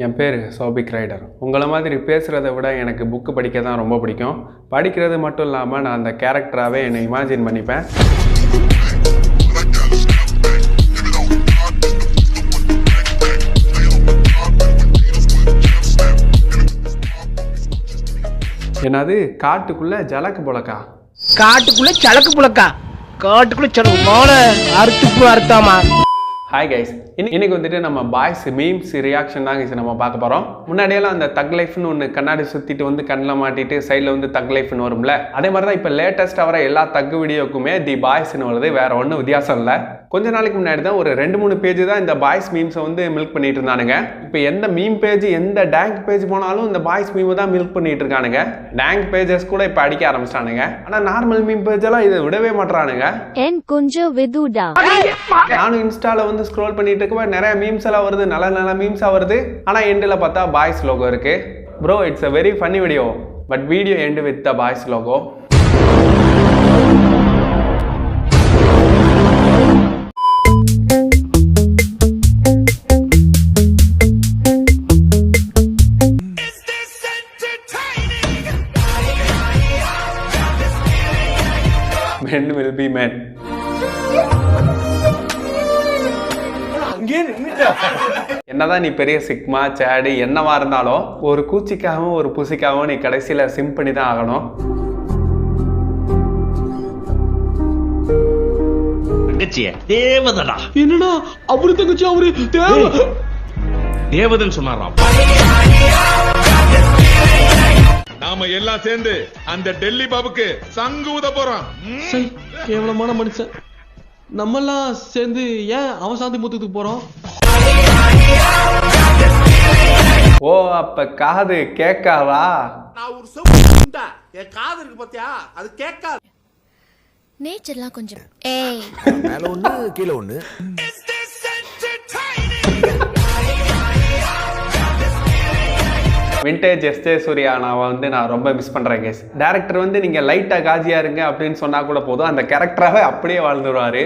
என் பேர் சோபிக் ரைடர். உங்களை மாதிரி பேசுகிறத விட எனக்கு புக்கு படிக்க தான் ரொம்ப பிடிக்கும். படிக்கிறது மட்டும் இல்லாமல் நான் அந்த கேரக்டராகவே என்னை இமேஜின் பண்ணிப்பேன். என்னது காட்டுக்குள்ளே ஜலக்கு புழக்கா? காட்டுக்குள்ளே சலக்கு புழக்கா? காட்டுக்குள்ளே சலமான அறுத்துக்கு அறுத்தாமா? ஹாய் கைஸ், இன்னைக்கு வந்துட்டு நம்ம பாய்ஸ் மீம்ஸ் ரியாக்ஷன் தான் கைஸ் நம்ம பார்க்க போகிறோம். முன்னாடியெல்லாம் அந்த தக் லைஃப்னு ஒன்று கண்ணாடி சுற்றிட்டு வந்து கண்ணில் மாட்டிட்டு சைடில் வந்து தக் லைஃப்னு வரும்ல, அதே மாதிரி தான் இப்போ லேட்டஸ்ட்டாக வர எல்லா தக்கு வீடியோக்குமே தி பாய்ஸ்னு வருது. வேற ஒன்றும் வித்தியாசம் இல்லை. கொஞ்ச நாளைக்கு முன்னாடி தான் ஒரு 2-3 பேஜ் தான் இந்த பாய்ஸ் மீம்ஸை வந்து மில்க் பண்ணிட்டு இருந்தானுங்க. இப்போ எந்த மீம் பேஜ் எந்த டேங்க் பேஜ் போனாலும் இந்த பாய்ஸ் மீமை தான் மில்க் பண்ணிட்டு இருக்கானுங்க. டேங்க் பேஜஸ் கூட இப்போ அடிக்க ஆரம்பிச்சிட்டானுங்க. ஆனால் நார்மல் மீம் பேஜ் எல்லாம் இதை விடவே மாட்டானுங்க. நானும் இன்ஸ்டால வந்து ஸ்க்ரோல் பண்ணிட்டு இருக்க நிறைய மீம்ஸ் எல்லாம் வருது, நல்ல நல்ல மீம்ஸா வருது. ஆனா எண்டில் பார்த்தா பாய்ஸ் லோகோ இருக்கு. Bro, it's a very funny video, but video end with the boys logo. Men will be men. என்னதான் நீ பெரிய சிக்மா சேடு என்னவா இருந்தாலும் ஒரு கூச்சிக்காகவும் ஒரு புசிக்காகவும் நீ கடைசியில சிம் பண்ணி தான் ஆகணும். தேவதடா என்னடா அவரு தங்கச்சி அவரு தேவதன் சொன்னாராம். நாம எல்லாம் சேர்ந்து அந்த டெல்லி பாபுக்கு சங்கு ஊத போறோம். கேவலமான மனுஷன். நம்மெல்லாம் சேர்ந்து ஏன் அவன் சாந்தி முத்துக்கு போறோம்? ஓ, அப்ப காது கேட்காதா? நான் ஒரு செவுண்டா என் காது இருக்கு பாத்தியா, அது கேட்காது. நேச்சர்லாம் கொஞ்சம் ஏய் மேல ஒண்ணு கீழ ஒண்ணு. விண்டேஜ் எஸ்ஜே சூர்யானாவை வந்து நான் ரொம்ப மிஸ் பண்றேன் கேஸ். டேரக்டர் வந்து நீங்க லைட்டா காஜியா இருங்க அப்படின்னு சொன்னா கூட போதும், அந்த கேரக்டராகவே அப்படியே வாழ்ந்துருவாரு.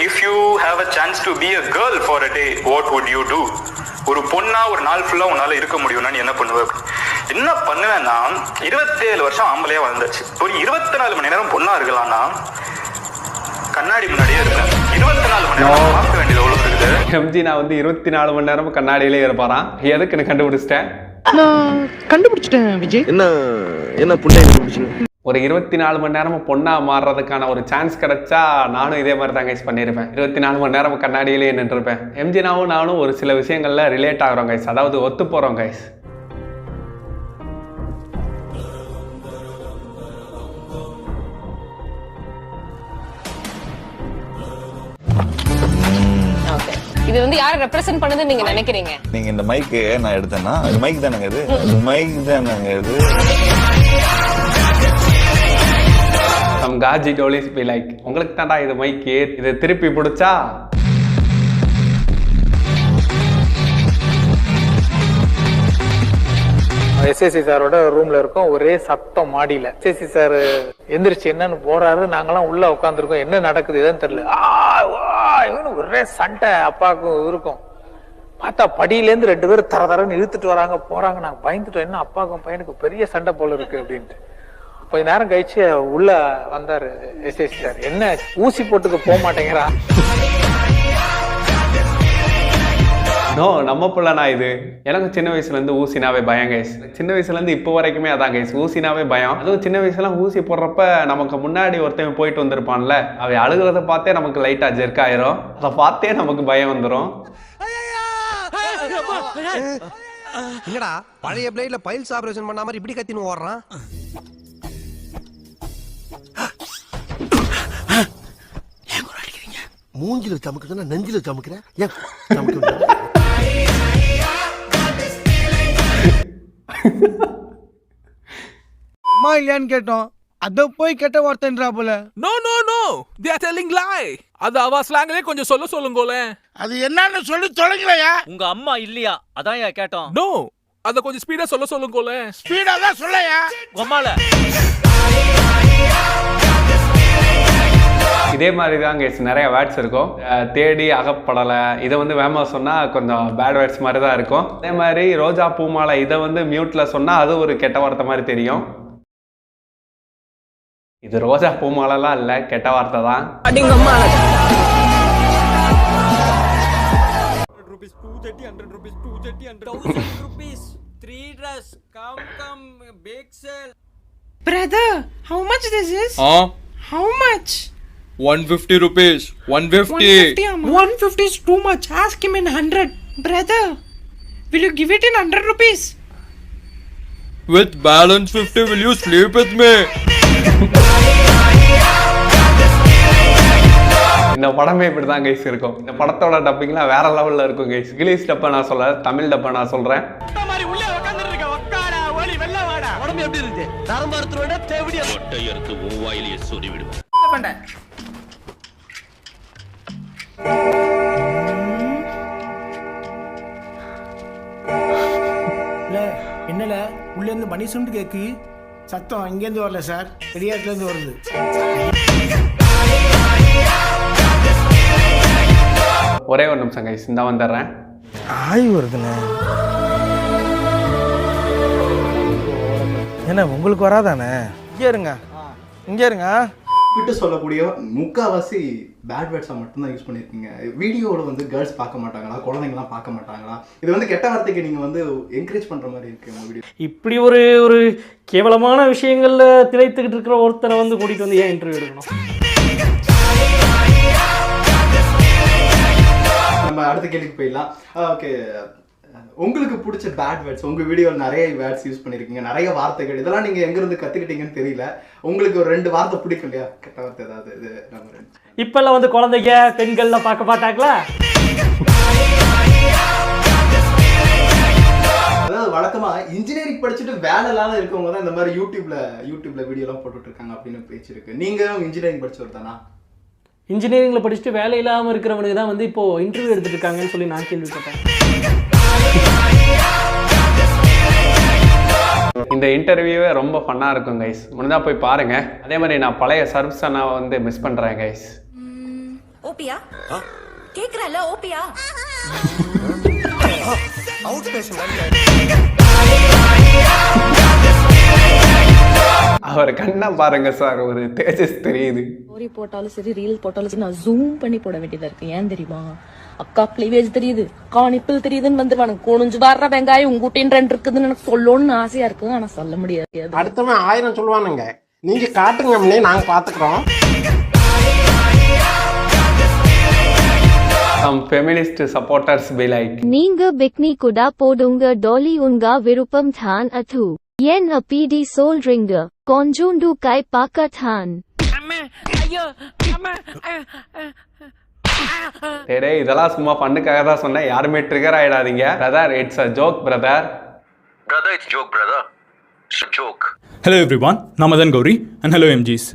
If you have a chance to be a girl for a day, what would you do? ஒரு பொண்ணா ஒரு நாள் ஃபுல்லா உன்னால இருக்க முடியும்னா நீ என்ன பண்ணுவ? என்ன பண்ணுவேன்னா, 27 வருஷம் ஆம்பளையா வாழ்ந்தாச்சு, ஒரு 24 மணி நேரம் பொண்ணா இருக்கலாம்னா கண்ணாடி முன்னாடியே இருப்பேன். 24 மணி நேரம் பார்க்க வேண்டியது எவ்வளவு இருக்குது. எம்ஜி நான் வந்து 24 மணி நேரம் கண்ணாடியிலே இருப்பாராம். எதுக்குன்னு கண்டுபிடிச்சிட்டேன். நான் கண்டுபிடிச்சிட்டேன் விஜய். என்ன புண்டை கண்டுபிடிச்சீங்க? ஒரு 24 மணி நேரமும் பொண்ணா மாறுறதுக்கான ஒரு சான்ஸ் கிடைச்சா நானும் இதே மாதிரி தான் கைஸ் பண்ணியிருப்பேன். 24 மணி நேரம் கண்ணாடியிலே நின்றுருப்பேன். எம்ஜினாவும் நானும் ஒரு சில விஷயங்கள்ல ரிலேட் ஆகிறோம் கைஸ், அதாவது ஒத்து போறோம் கைஸ். இது வந்து யாரை ரெப்ரசன்ட் பண்ணுதுன்னு நீங்க நினைக்கிறீங்க? நீங்க இந்த மைக்கு நான் எடுத்தேன்னா இது மைக் தானங்க, இது மைக் தானங்க. இது some gaji always be like, உங்களுக்கு தான்டா இது மைக்கு, இதை திருப்பி பிடிச்சா எஸ்எஸ்சி சாரோட ரூம்ல இருக்கோம். ஒரே சத்தம் மாடியில. எஸ்எஸ்சி சார் எந்திரிச்சு என்னன்னு போறாரு, நாங்கெல்லாம் உள்ள உட்காந்துருக்கோம். என்ன நடக்குது எதுன்னு தெரியல. ஒரே சண்டை அப்பாவுக்கும் இருக்கும். பார்த்தா படியிலேருந்து 2 பேரும் தரன்னு இழுத்துட்டு வராங்க போறாங்க. நாங்க பயந்துட்டோம், என்ன அப்பாவுக்கும் பையனுக்கு பெரிய சண்டை போல இருக்கு அப்படின்ட்டு. கொஞ்ச நேரம் கழிச்சு உள்ள வந்தாரு எஸ்எஸ்சி சார். என்ன ஊசி போட்டுக்கு போக மாட்டேங்கிறா? நோ, நம்ம பிள்ளைனா இது. எனக்கு சின்ன வயசுலேருந்து ஊசினாவே பயம் கைஸ். சின்ன வயசுலேருந்து இப்போ வரைக்குமே அதான் கைஸ், ஊசினாவே பயம். அதுவும் சின்ன வயசுலாம் ஊசி போடுறப்ப நமக்கு முன்னாடி ஒருத்தன் போயிட்டு வந்திருப்பான்ல, அவ அழுகிறத பார்த்தே நமக்கு லைட்டாக ஜெர்க் ஆயிரும். அதை பார்த்தே நமக்கு பயம் வந்துடும். இல்லடா பழைய பிளேட்ல பைல்ஸ் ஆபரேஷன் பண்ண மாதிரி இப்படி கத்தின்னு ஓடுறான். மூஞ்சில சமக்குதுன்னா நெஞ்சில சமக்குறேன். ஏன் சமக்குறேன்? அம்மா இல்லையான்னு கேட்டோம். அத போய் கேட்ட வார்த்தைன்றா போல. No no no, they are telling lie. அது அவ ஸ்லாங்லயே கொஞ்சம் சொல்லுங்களே. அது என்னன்னு சொல்லி தொலைங்களையா? உங்க அம்மா இல்லையா, அதான் கேட்டோம். நோ, அத கொஞ்சம் ஸ்பீடா சொல்லுங்களே. ஸ்பீடா தான் சொல்லையா? உம்மால இதே மாதிரி தான் கைஸ் நிறைய வேர்ட்ஸ் இருக்கும். தேடி அகப்படலை இதை வந்து வேமா சொன்னால் கொஞ்சம் பேட் வேர்ட்ஸ் மாதிரி தான் இருக்கும். அதே மாதிரி ரோஜா பூமாலை இதை வந்து மியூட்டில் சொன்னால் அது ஒரு கெட்ட வார்த்தை மாதிரி தெரியும். இது ரோஜா பூமாலைலாம் இல்லை, கெட்ட வார்த்தை தான். Brother, how much this is? How much? 150 rupees. 150. 150 is too much. Ask him in 100. Brother, will you give it in 100 rupees? With balance 50, will you sleep with me? இந்த படமே இப்படி தான் கைஸ் இருக்கும். இந்த படத்தோட டப்பிங்லாம் வேற லெவலில் இருக்கும் கைஸ். இங்கிலீஷ் டப்பை நான் சொல்ல, தமிழ் டப்பை நான் சொல்கிறேன். உடம்பு எப்படி இருக்கு? தரமரத்தோட தேவடியா ஒட்டை எடுத்து வாயிலேயே சொறி விடுவேன். என்னல உள்ள இருந்து மணி சவுண்ட் கேக்கு, சத்தம் இங்கேருந்து வரல சார், பெரியாத்துல இருந்து வருது. ஒரே ஒரு நிமிஷம் கைஸ், இந்த வந்துடுறேன். ஆய் வருதுண்ணே. என்ன உங்களுக்கு வராதானே? இங்கே இருங்க. விட்டு சொல்லக்கூடிய முக்கால்வாசி பேட் வேர்ட்ஸை மட்டும்தான் யூஸ் பண்ணியிருக்கீங்க. வீடியோவில் வந்து கேர்ள்ஸ் பார்க்க மாட்டாங்களா, குழந்தைங்களாம் பார்க்க மாட்டாங்களா? இது வந்து கெட்ட வார்த்தைக்கு நீங்கள் வந்து என்கரேஜ் பண்ணுற மாதிரி இருக்கு உங்கள் வீடியோ. இப்படி ஒரு கேவலமான விஷயங்கள்ல திளைத்துக்கிட்டு இருக்கிற ஒருத்தரை வந்து கூட்டிட்டு வந்து ஏன் இன்டர்வியூ எடுக்கணும்? நம்ம அடுத்த கேள்விக்கு போயிடலாம். ஓகே, உங்களுக்கு பிடிச்ச பேட் வேர்ட்ஸ், உங்கள் வீடியோவில் நிறைய வேர்ட்ஸ் யூஸ் பண்ணியிருக்கீங்க, நிறைய வார்த்தைகள், இதெல்லாம் நீங்கள் எங்கேருந்து கற்றுக்கிட்டீங்கன்னு தெரியல. உங்களுக்கு ஒரு 2 வார்த்தை பிடிக்கும் இல்லையா, கெட்ட வார்த்தை ஏதாவது? இது நம்ம இப்பெல்லாம் வந்து குழந்தைங்க பெண்கள்லாம் பார்க்க மாட்டாங்களா? அதாவது வழக்கமாக இன்ஜினியரிங் படிச்சுட்டு வேலை இல்லாத இருக்கவங்க தான் இந்த மாதிரி யூடியூப்ல வீடியோலாம் போட்டுட்டு இருக்காங்க அப்படின்னு பேச்சு இருக்கு. நீங்களும் இன்ஜினியரிங் படிச்சவர் தானா? இன்ஜினியரிங்ல படிச்சுட்டு வேலை இல்லாமல் இருக்கிறவனுக்கு தான் வந்து இப்போ இன்டர்வியூ எடுத்துட்டு இருக்காங்கன்னு சொல்லி நான் கேள்விப்பட்டேன். இந்த இன்டர்வியூவே ரொம்ப ஃபன்னாக இருக்கும் கைஸ், முடிஞ்சா போய் பாருங்க. அதே மாதிரி நான் பழைய சர்வீஸ் நான் வந்து மிஸ் பண்ணுறேன் கைஸ். ஓபியா கேக்குறல ஓபியா அவுட் பேஷன் அவர் கண்ணா பாருங்க சார், ஒரு தேஜஸ் தெரியுது. ஸ்டோரி போட்டாலும் சரி, ரீல் போட்டாலும் சரி, நான் ஜூம் பண்ணி போட வேண்டியதா இருக்கு. ஏன் தெரியுமா? அக்கா கிளீவேஜ் தெரியுது, அக்கா நிப்பிள் தெரியுதுன்னு வந்துருவானுங்க. குனிஞ்சு வர்ற வெங்காயம் உங்கூட்டின் 2 இருக்குதுன்னு எனக்கு சொல்லணும்னு ஆசையா இருக்கு, ஆனா சொல்ல முடியாது. அடுத்தவன் 1000 சொல்லுவானுங்க, நீங்க காட்டுங்க, நாங்க பாத்துக்கிறோம். Some feminist supporters be like, நீங்க பிக்னி கூட போடுங்க டோலி, உங்க விருப்பம் தான் அது. ஏன் அப்படி சொல்றீங்க? கொஞ்சோண்டு கை பார்க்கத்தான். டேய் இதெல்லாம் சும்மா பண்ணுக்காக தான் சொன்னேன், யாருமே ட்ரிகர் ஆயிடாதீங்க. Brother, it's a joke brother. Brother, it's joke, brother. It's a joke. Hello everyone, நான் Madan Gowri and hello MGs.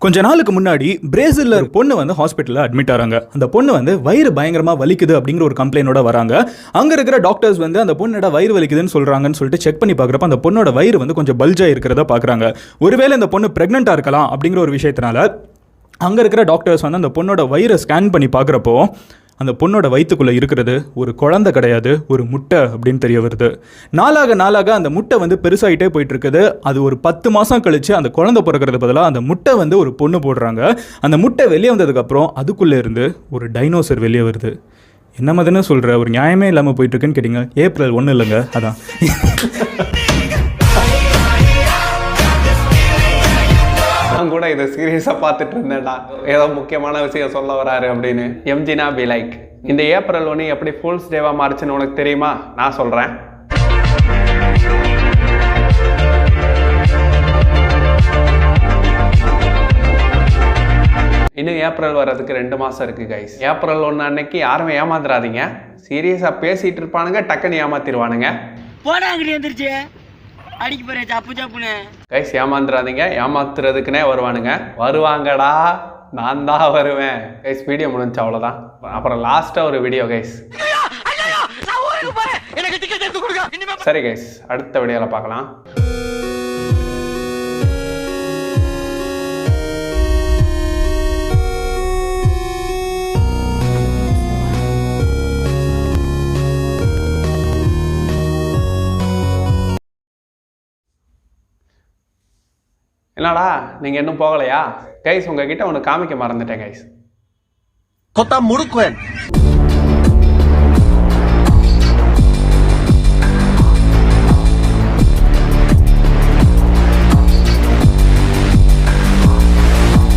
கொஞ்ச நாளுக்கு முன்னாடி பிரேசிலில் ஒரு பொண்ணு வந்து ஹாஸ்பிட்டலில் அட்மிட் ஆகிறாங்க. அந்த பொண்ணு வந்து வயிறு பயங்கரமாக வலிக்குது அப்படிங்கிற ஒரு கம்ப்ளைண்டோட வராங்க. அங்கே இருக்கிற டாக்டர்ஸ் வந்து அந்த பொண்ணோட வயிறு வலிக்குதுன்னு சொல்கிறாங்கன்னு சொல்லிட்டு செக் பண்ணி பார்க்குறப்ப அந்த பொண்ணோட வயிறு வந்து கொஞ்சம் பல்ஜாக இருக்கிறத பார்க்குறாங்க. ஒருவேளை இந்த பொண்ணு ப்ரெக்னெண்ட்டாக இருக்கலாம் அப்படிங்கிற ஒரு விஷயத்தினால அங்கே இருக்கிற டாக்டர்ஸ் வந்து அந்த பொண்ணோட வயிறை ஸ்கேன் பண்ணி பார்க்குறப்போ அந்த பொண்ணோட வயிற்றுக்குள்ளே இருக்கிறது ஒரு குழந்தை கிடையாது, ஒரு முட்டை அப்படின்னு தெரிய வருது. நாளாக அந்த முட்டை வந்து பெருசாகிட்டே போயிட்டு இருக்குது. அது ஒரு 10 மாதம் கழித்து அந்த குழந்தை பிறக்கிறது பதிலாக அந்த முட்டை வந்து ஒரு பொண்ணு போடுறாங்க. அந்த முட்டை வெளியே வந்ததுக்கப்புறம் அதுக்குள்ளே இருந்து ஒரு டைனோசர் வெளியே வருது. என்ன மாதிரின்னு சொல்கிற, ஒரு நியாயமே இல்லாமல் போயிட்டுருக்குன்னு கேட்டிங்க. ஏப்ரல் 1 இல்லைங்க, அதான். நான் கூட இதை சீரியஸாக பார்த்துட்டு இருந்தேன்டா, ஏதோ முக்கியமான விஷயம் சொல்ல வராரு அப்படின்னு. எம்ஜினா பி லைக், இந்த ஏப்ரல் 1 எப்படி ஃபூல்ஸ் டேவா மாறுச்சுன்னு உனக்கு தெரியுமா? நான் சொல்கிறேன். இன்னும் ஏப்ரல் வர்றதுக்கு 2 மாதம் இருக்குது கைஸ். ஏப்ரல் 1 அன்னைக்கு யாருமே ஏமாந்துடாதீங்க. சீரியஸாக பேசிகிட்டு இருப்பானுங்க, டக்குன்னு ஏமாத்திடுவானுங்க. போடாங்கடி வந்துருச்சு, அடிக்க போறேன் சாப்பு சாப்புன்னு. கைஸ் ஏமாந்துடாதீங்க, ஏமாத்துறதுக்குன்னே வருவானுங்க. வருவாங்கடா, நான் தான் வருவேன். கைஸ் வீடியோ முடிஞ்சு அவ்வளோதான். அப்புறம் லாஸ்ட்டாக ஒரு வீடியோ கைஸ். சரி கைஸ், அடுத்த வீடியோவில் பார்க்கலாம். என்னடா நீங்கள் இன்னும் போகலையா கைஸ்? உங்ககிட்ட ஒன்று காமிக்க மறந்துட்டேன் கைஸ். கொத்தா முடுக்குவேன்